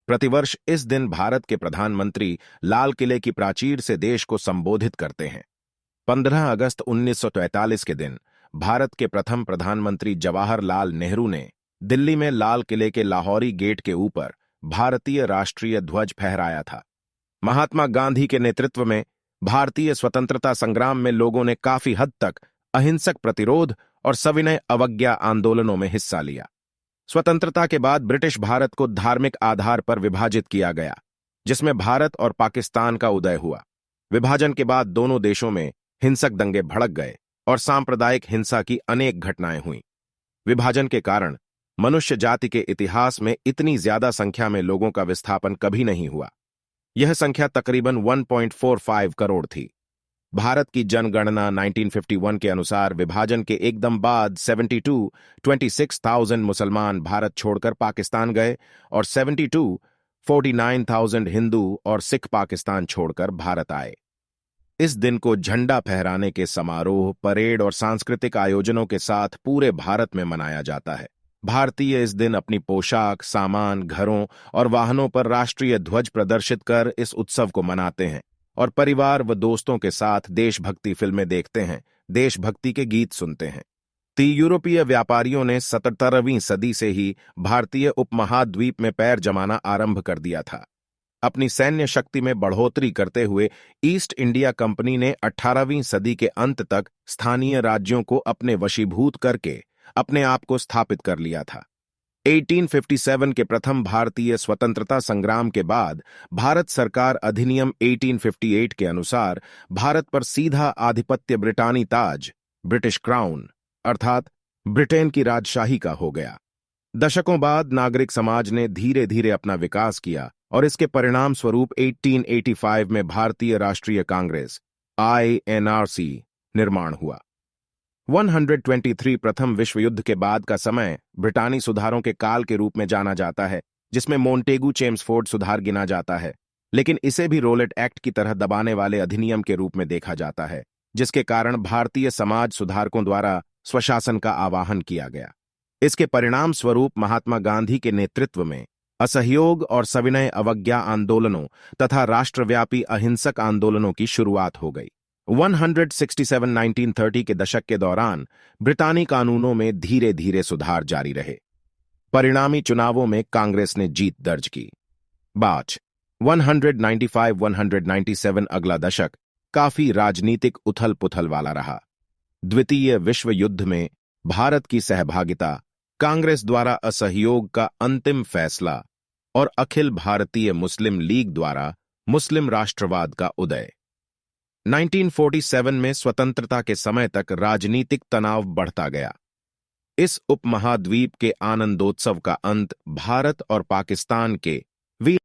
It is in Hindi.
प्रतिवर्ष इस दिन भारत के प्रधानमंत्री लाल किले की प्राचीर से देश को संबोधित करते हैं। 15 अगस्त 1943 के दिन भारत के प्रथम प्रधानमंत्री जवाहरलाल नेहरू ने दिल्ली में लाल किले के लाहौरी गेट के ऊपर भारतीय राष्ट्रीय ध्वज फहराया था। महात्मा गांधी के नेतृत्व में भारतीय स्वतंत्रता संग्राम में लोगों ने काफी हद तक अहिंसक प्रतिरोध और सविनय अवज्ञा आंदोलनों में हिस्सा लिया। स्वतंत्रता के बाद ब्रिटिश भारत को धार्मिक आधार पर विभाजित किया गया, जिसमें भारत और पाकिस्तान का उदय हुआ। विभाजन के बाद दोनों देशों में हिंसक दंगे भड़क गए और सांप्रदायिक हिंसा की अनेक घटनाएं हुईं। विभाजन के कारण मनुष्य जाति के इतिहास में इतनी ज्यादा संख्या में लोगों का विस्थापन कभी नहीं हुआ। यह संख्या तकरीबन 1.45 करोड़ थी। भारत की जनगणना 1951 के अनुसार विभाजन के एकदम बाद 26,000 मुसलमान भारत छोड़कर पाकिस्तान गए और 49,000 हिंदू और सिख पाकिस्तान छोड़कर भारत आए। इस दिन को झंडा फहराने के समारोह, परेड और सांस्कृतिक आयोजनों के साथ पूरे भारत में मनाया जाता है। भारतीय इस दिन अपनी पोशाक, सामान, घरों और वाहनों पर राष्ट्रीय ध्वज प्रदर्शित कर इस उत्सव को मनाते हैं और परिवार व दोस्तों के साथ देशभक्ति फिल्में देखते हैं, देशभक्ति के गीत सुनते हैं। यूरोपीय व्यापारियों ने 17वीं सदी से ही भारतीय उपमहाद्वीप में पैर जमाना आरंभ कर दिया था। अपनी सैन्य शक्ति में बढ़ोतरी करते हुए ईस्ट इंडिया कंपनी ने 18वीं सदी के अंत तक स्थानीय राज्यों को अपने वशीभूत करके अपने आप को स्थापित कर लिया था। 1857 के प्रथम भारतीय स्वतंत्रता संग्राम के बाद भारत सरकार अधिनियम 1858 के अनुसार भारत पर सीधा आधिपत्य ब्रिटानी ताज, ब्रिटिश क्राउन अर्थात ब्रिटेन की राजशाही का हो गया। दशकों बाद नागरिक समाज ने धीरे धीरे अपना विकास किया और इसके परिणाम स्वरूप 1885 में भारतीय राष्ट्रीय कांग्रेस INRC निर्माण हुआ। 123 प्रथम विश्व युद्ध के बाद का समय ब्रिटानी सुधारों के काल के रूप में जाना जाता है, जिसमें मोंटेगू चेम्सफोर्ड सुधार गिना जाता है, लेकिन इसे भी रोलेट एक्ट की तरह दबाने वाले अधिनियम के रूप में देखा जाता है, जिसके कारण भारतीय समाज सुधारकों द्वारा स्वशासन का आह्वान किया गया। इसके परिणाम स्वरूप महात्मा गांधी के नेतृत्व में असहयोग और सविनय अवज्ञा आंदोलनों तथा राष्ट्रव्यापी अहिंसक आंदोलनों की शुरुआत हो गई। 1930 के दशक के दौरान ब्रिटानी कानूनों में धीरे धीरे सुधार जारी रहे। परिणामी चुनावों में कांग्रेस ने जीत दर्ज की। 195-197 अगला दशक काफी राजनीतिक उथल पुथल वाला रहा। द्वितीय विश्व युद्ध में भारत की सहभागिता, कांग्रेस द्वारा असहयोग का अंतिम फैसला और अखिल भारतीय मुस्लिम लीग द्वारा मुस्लिम राष्ट्रवाद का उदय। 1947 में स्वतंत्रता के समय तक राजनीतिक तनाव बढ़ता गया। इस उपमहाद्वीप के आनंदोत्सव का अंत भारत और पाकिस्तान के